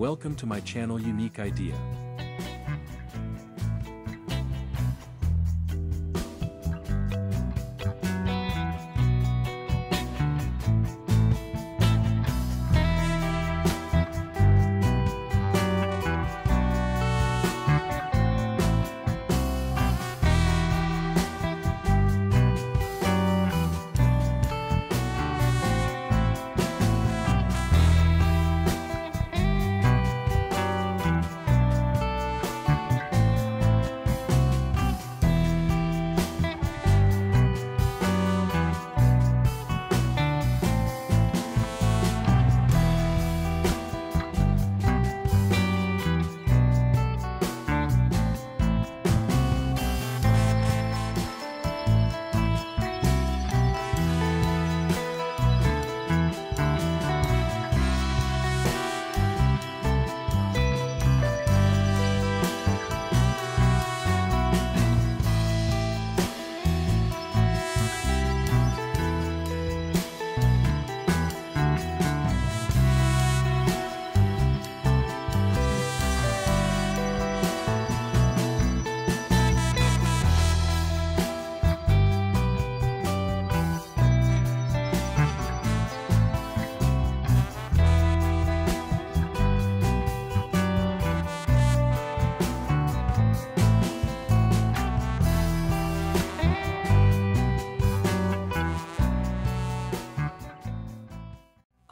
Welcome to my channel Unique Idea.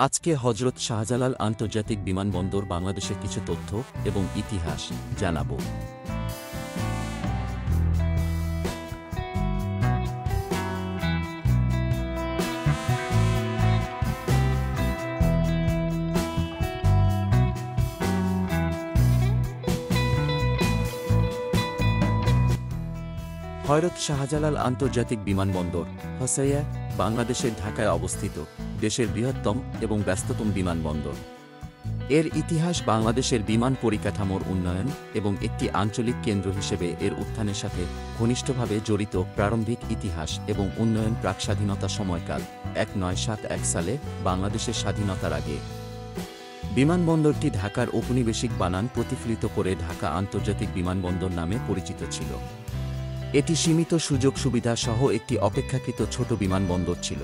আজকে হযরত শাহজালাল আন্তর্জাতিক বিমানবন্দর বাংলাদেশের কিছু তথ্য এবং ইতিহাস জানাবো। হযরত শাহজালাল আন্তর্জাতিক বিমানবন্দর হোসাইয়া বাংলাদেশের ঢাকায় অবস্থিত দেশের বৃহত্তম এবং ব্যস্ততম বিমানবন্দর। এর ইতিহাস বাংলাদেশের বিমান পরিকাঠামোর উন্নয়ন এবং একটি আঞ্চলিক কেন্দ্র হিসেবে এর উত্থানের সাথে ঘনিষ্ঠভাবে জড়িত। প্রারম্ভিক ইতিহাস এবং উন্নয়ন প্রাক স্বাধীনতা সময়কাল 1971 সালে বাংলাদেশের স্বাধীনতার আগে বিমানবন্দরটি ঢাকার ঔপনিবেশিক বানান প্রতিফলিত করে ঢাকা আন্তর্জাতিক বিমানবন্দর নামে পরিচিত ছিল। এটি সীমিত সুযোগ সুবিধা সহ একটি অপেক্ষাকৃত ছোট বিমানবন্দর ছিল।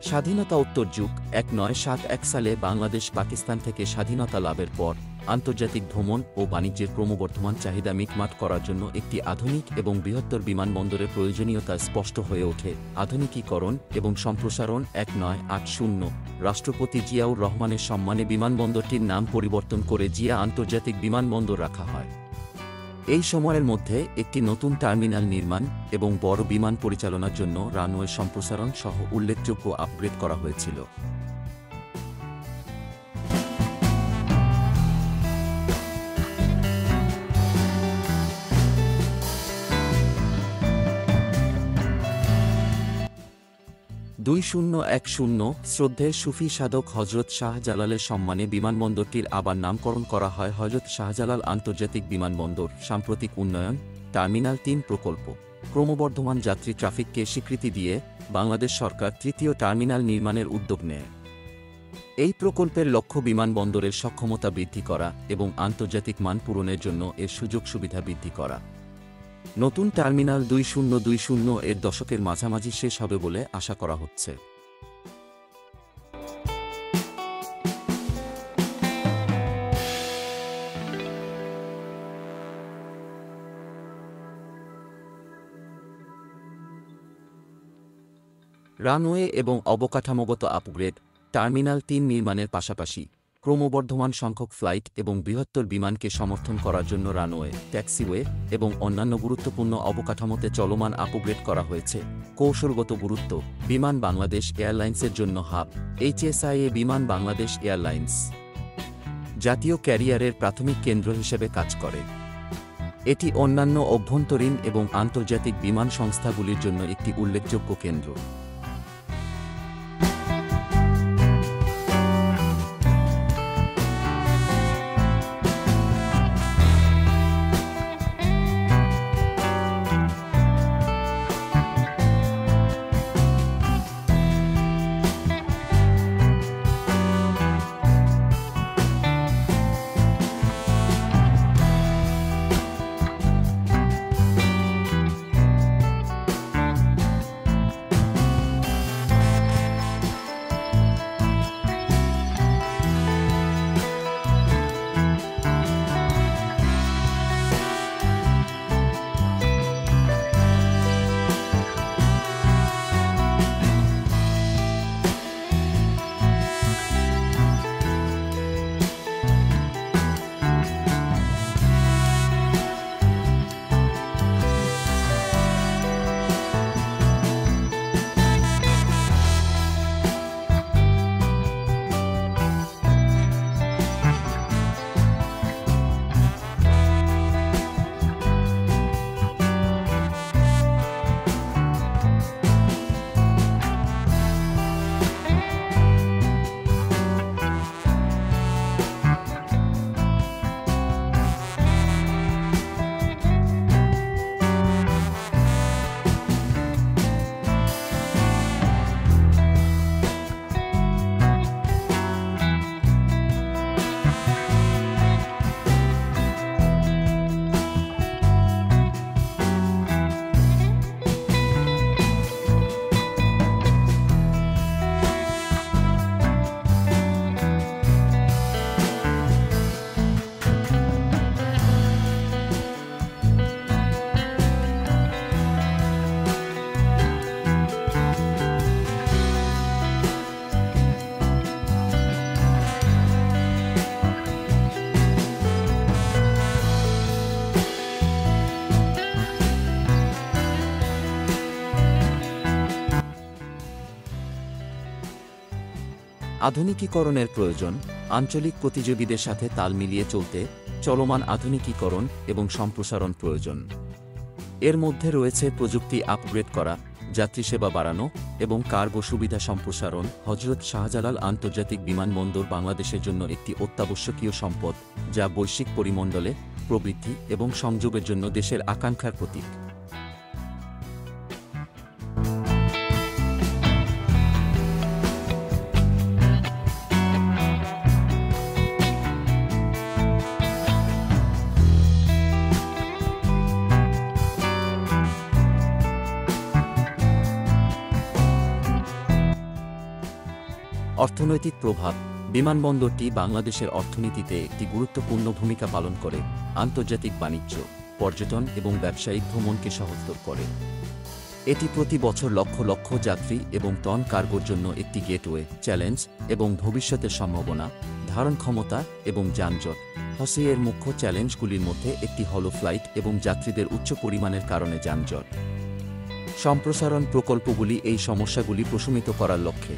স্বাধীনতা উত্তর যুগ 1971 সালে বাংলাদেশ পাকিস্তান থেকে স্বাধীনতা লাভের পর আন্তর্জাতিক ভ্রমণ ও বাণিজ্যের ক্রমবর্ধমান চাহিদা মিটমাট করার জন্য একটি আধুনিক এবং বৃহত্তর বিমানবন্দরের প্রয়োজনীয়তা স্পষ্ট হয়ে ওঠে। আধুনিকীকরণ এবং সম্প্রসারণ 1980 রাষ্ট্রপতি জিয়াউর রহমানের সম্মানে বিমানবন্দরটির নাম পরিবর্তন করে জিয়া আন্তর্জাতিক বিমানবন্দর রাখা হয়। এই সময়ের মধ্যে একটি নতুন টার্মিনাল নির্মাণ এবং বড় বিমান পরিচালনার জন্য রানওয়ে সম্প্রসারণ সহ উল্লেখযোগ্য আপগ্রেড করা হয়েছিল। 2010 শ্রদ্ধেয় সুফি সাধক হযরত শাহজালালের সম্মানে বিমানবন্দরটির আবার নামকরণ করা হয় হযরত শাহজালাল আন্তর্জাতিক বিমানবন্দর। সাম্প্রতিক উন্নয়ন টার্মিনাল 3 প্রকল্প ক্রমবর্ধমান যাত্রী ট্রাফিককে স্বীকৃতি দিয়ে বাংলাদেশ সরকার তৃতীয় টার্মিনাল নির্মাণের উদ্যোগ নেয়। এই প্রকল্পের লক্ষ্য বিমানবন্দরের সক্ষমতা বৃদ্ধি করা এবং আন্তর্জাতিক মান পূরণের জন্য এর সুযোগ সুবিধা বৃদ্ধি করা। নতুন টার্মিনাল 2020 এর দশকের মাঝামাঝি শেষ হবে বলে আশা করা হচ্ছে। রানওয়ে এবং অবকাঠামোগত আপগ্রেড টার্মিনাল 3 নির্মাণের পাশাপাশি ক্রমবর্ধমান সংখ্যক ফ্লাইট এবং বৃহত্তর বিমানকে সমর্থন করার জন্য রানওয়ে, ট্যাক্সিওয়ে এবং অন্যান্য গুরুত্বপূর্ণ অবকাঠামোতে চলমান আপগ্রেড করা হয়েছে। কৌশলগত গুরুত্ব বিমান বাংলাদেশ এয়ারলাইন্সের জন্য হাব। HSIA বিমান বাংলাদেশ এয়ারলাইন্স জাতীয় ক্যারিয়ারের প্রাথমিক কেন্দ্র হিসেবে কাজ করে। এটি অন্যান্য অভ্যন্তরীণ এবং আন্তর্জাতিক বিমান সংস্থাগুলির জন্য একটি উল্লেখযোগ্য কেন্দ্র। আধুনিকীকরণের প্রয়োজন, আঞ্চলিক প্রতিযোগীদের সাথে তাল মিলিয়ে চলতে চলমান আধুনিকীকরণ এবং সম্প্রসারণ প্রয়োজন। এর মধ্যে রয়েছে প্রযুক্তি আপগ্রেড করা, যাত্রীসেবা বাড়ানো এবং কার্গো সুবিধা সম্প্রসারণ। হজরত শাহজালাল আন্তর্জাতিক বিমানবন্দর বাংলাদেশের জন্য একটি অত্যাবশ্যকীয় সম্পদ, যা বৈশ্বিক পরিমণ্ডলে প্রবৃদ্ধি এবং সংযোগের জন্য দেশের আকাঙ্ক্ষার প্রতীক। অর্থনৈতিক প্রভাব। বিমানবন্দরটি বাংলাদেশের অর্থনীতিতে একটি গুরুত্বপূর্ণ ভূমিকা পালন করে, আন্তর্জাতিক বাণিজ্য, পর্যটন এবং ব্যবসায়িক ভ্রমণকে সহজতর করে। এটি প্রতি বছর লক্ষ লক্ষ যাত্রী এবং টন কার্গোর জন্য একটি গেটওয়ে। চ্যালেঞ্জ এবং ভবিষ্যতের সম্ভাবনা, ধারণ ক্ষমতা এবং যানজট। হসেয়ের মুখ্য চ্যালেঞ্জগুলির মধ্যে একটি হল ফ্লাইট এবং যাত্রীদের উচ্চ পরিমাণের কারণে যানজট। সম্প্রসারণ প্রকল্পগুলি এই সমস্যাগুলি প্রশমিত করার লক্ষ্যে।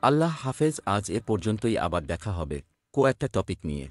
আল্লাহ হাফেজ। আজ এ পর্যন্তই, আবার দেখা হবে একটা টপিক নিয়ে।